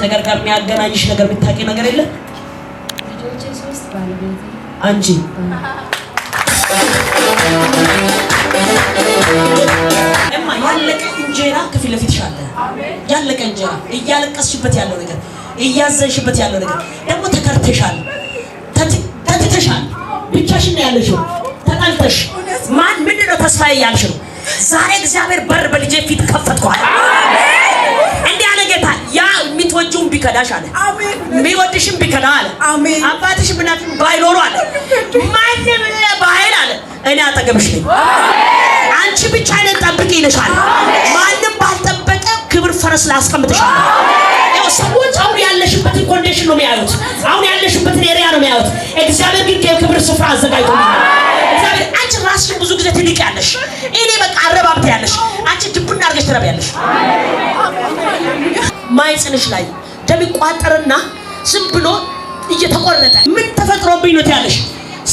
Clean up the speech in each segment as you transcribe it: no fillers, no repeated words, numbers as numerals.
ነገር ጋር የሚያገናኝሽ ነገር ብታውቂ ነገር የለም? ልጆቼ 3 ባለቤቴ አንቺ እማ ያለቀ እንጀራ ከፊት ለፊትሽ አለ። ያለቀ እንጀራ እያለቀስሽበት ያለው ነገር እያዘንሽበት ያለው ነገር ደግሞ ተከርተሻል፣ ተትተሻል፣ ብቻሽን ነው ያለሽው፣ ተጣልተሽ ማን ምንድነው ተስፋዬ ያልሽ ነው። ዛሬ እግዚአብሔር በር በልጄ ፊት ከፈትኳል። እንዲህ አለ ጌታ። ያ የሚትወጂውን ቢከዳሽ አለ፣ የሚወድሽም ቢከዳ አለ፣ አባትሽ ብናትም ባይኖሩ አለ፣ ማንም ባይል አለ፣ እኔ አጠገብሽ ነኝ። አንቺ ብቻ ነን ጠብቂ ይልሻል። ማንም ባልጠበቀ ክብር ፈረስ ላይ አስቀምጥሻል። ያው ሰዎች አሁን ያለሽበትን ኮንዲሽን ነው የሚያዩት፣ አሁን ያለሽበትን ኤሪያ ነው የሚያዩት። እግዚአብሔር ግን የክብር ስፍራ አዘጋጅቶልሻል። እግዚአብሔር አንቺ ራስሽን ብዙ ጊዜ ትንቂያለሽ። እኔ በቃ አረባብት ያለሽ አንቺ ድቡና አድርገሽ ትረቢያለሽ። ማይጽንሽ ላይ ደም ይቋጠርና ዝም ብሎ እየተቆረጠ ምን ተፈጥሮብኝ ነው ያለሽ።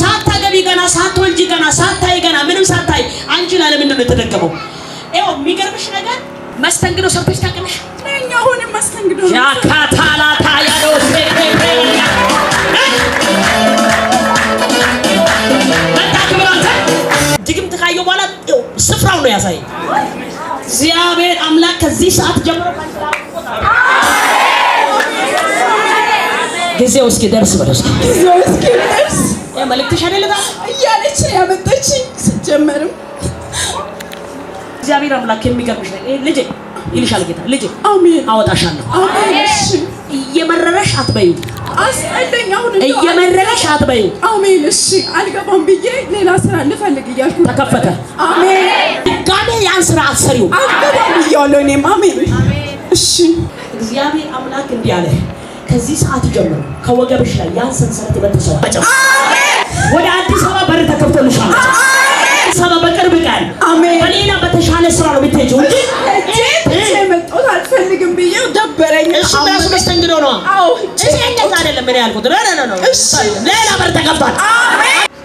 ሳታገቢ ገና ሳትወልጂ ገና ሳታይ ገና ምንም ሳታይ አንቺ ለምን ነው የተደገመው? ይኸው የሚገርምሽ ነገር መስተንግዶ ሰርተሽ ታውቂያለሽ? እኛ ሆነ መስተንግዶ ያካታላታ ያለው ሴክሬታሪያ ድግምት ካየው በኋላ ስፍራው ነው ያሳይ። እግዚአብሔር አምላክ ከዚህ ሰዓት ጀምሮ ጊዜው እስኪደርስ በደስ መልእክትሽ አይደለም እያለች ያመጣችኝ ስትጀመርም እግዚአብሔር አምላክ የሚገርምሽ ልጄ ይልሻል ጌታ። ልጄ አሜን አወጣሻለሁ። አሜን። እሺ እየመረረሽ አትበይው፣ አስጠለኝ። አሁን እየመረረሽ አትበይው። አሜን። እሺ አልገባም ብዬ ሌላ ስራ ልፈልግ እያልኩ ተከፈተ። አሜን። ጋሜ ያን ስራ አትሰሪው። አልገባም ብያለሁ እኔም። አሜን። እሺ እግዚአብሔር አምላክ እንዲህ አለ፣ ከዚህ ሰዓት ጀምሮ ከወገብሽ ላይ ያን ሰንሰለት ይበጥሰዋል። ወደ አዲስ አበባ በር ተከፍቶልሻል። አዲስ አበባ በቅርብ ቀን በሌላ በተሻለ ስራ ነው የምትሄጂው እንጂ መጣሁት አልፈልግም ብዬው ደበረኝ። እሱ ራሱ መስተንግዶ ነው። አዎ እሺ እንደዛ አይደለም ምን ያልኩት ነው። እሺ ሌላ በር ተከፍቷል።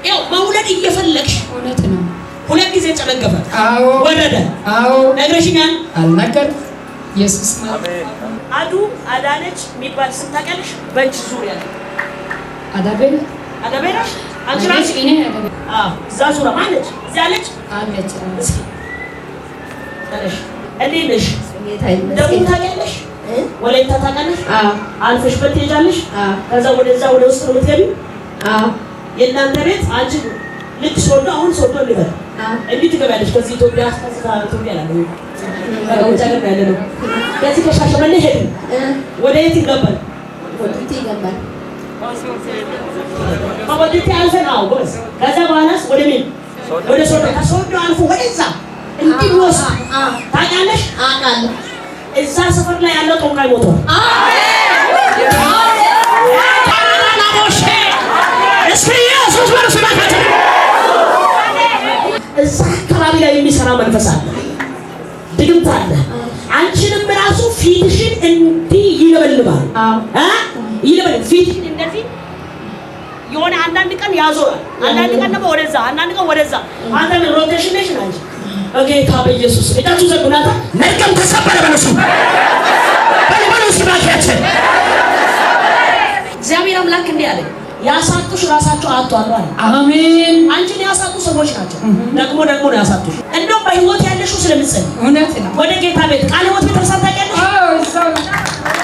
ይኸው መውለድ እየፈለግሽ እውነት ነው። 2 ጊዜ ጨነገፈ። አዎ ወረደ። አዎ ነግረሽኛል። አልነገር ኢየሱስ ነው። አዱ አዳነች የሚባል ስም ታውቂያለሽ? በእንቺ ዙሪያ አዳቤል አዳቤልሽ አንቺ ራስሽ እኔ አዳቤል እዛ ዙሪያ ማነች? እዚያ አለች አለች። እስኪ ታለሽ እንዴት ነሽ? ደግሞ ታውቂያለሽ? ወላይታ ታውቂያለሽ? አልፈሽ በትሄጃለሽ። ከዛ ወደዛ ወደ ውስጥ ነው የምትገቢው። የእናንተ ቤት አንቺ ልክ ሶዶ አሁን ሶዶ ልበል እንዴት ትገቢያለሽ? ከዚህ ኢትዮጵያ ኢትዮጵያ ያለው ወደ ሀገር ያለ ነው። ከዚህ ከሻሸመኔ ሄድን ወደ የት ይገባል? ወደቲ ይገባል። ወደቲ አልፈን አዎ ጎስ ከዛ በኋላስ ወደ ምን ወደ ሶዶ ከሶዶ አልፎ ወደዛ እንዲወስ ታውቂያለሽ? አውቃለሁ። እዛ ሰፈር ላይ ያለው ጦንቃይ ሞቷል። እዛ አካባቢ ላይ የሚሰራ መንፈስ አለ፣ ድግምት አለ። አንቺንም ራሱ ፊትሽን እንዲህ ይለበልባል። ይለበልባል ፊትሽን እንደዚህ የሆነ አንዳንድ ቀን ያዞራል፣ አንዳንድ ቀን ደግሞ ወደዛ፣ አንዳንድ ቀን ወደዛ። አንዳንድ ሮቴሽን ነሽ አንቺ። በጌታ በኢየሱስ እታችሁ ዘጉናታ መርገም ተሰበረ በለሱ በለሱ ባካችን። እግዚአብሔር አምላክ እንዲህ አለ፣ ያሳጡሽ ራሳቸው አጥቷል። አሜን። አንቺን ያሳጡ ሰዎች ናቸው። ደግሞ ነው ያሳጡሽ። እንደው በህይወት ያለሽው ስለምትጸልይ እውነት ነው። ወደ ጌታ ቤት ቃለ ሕይወት ቤተክርስቲያን ታውቂያለሽ? አዎ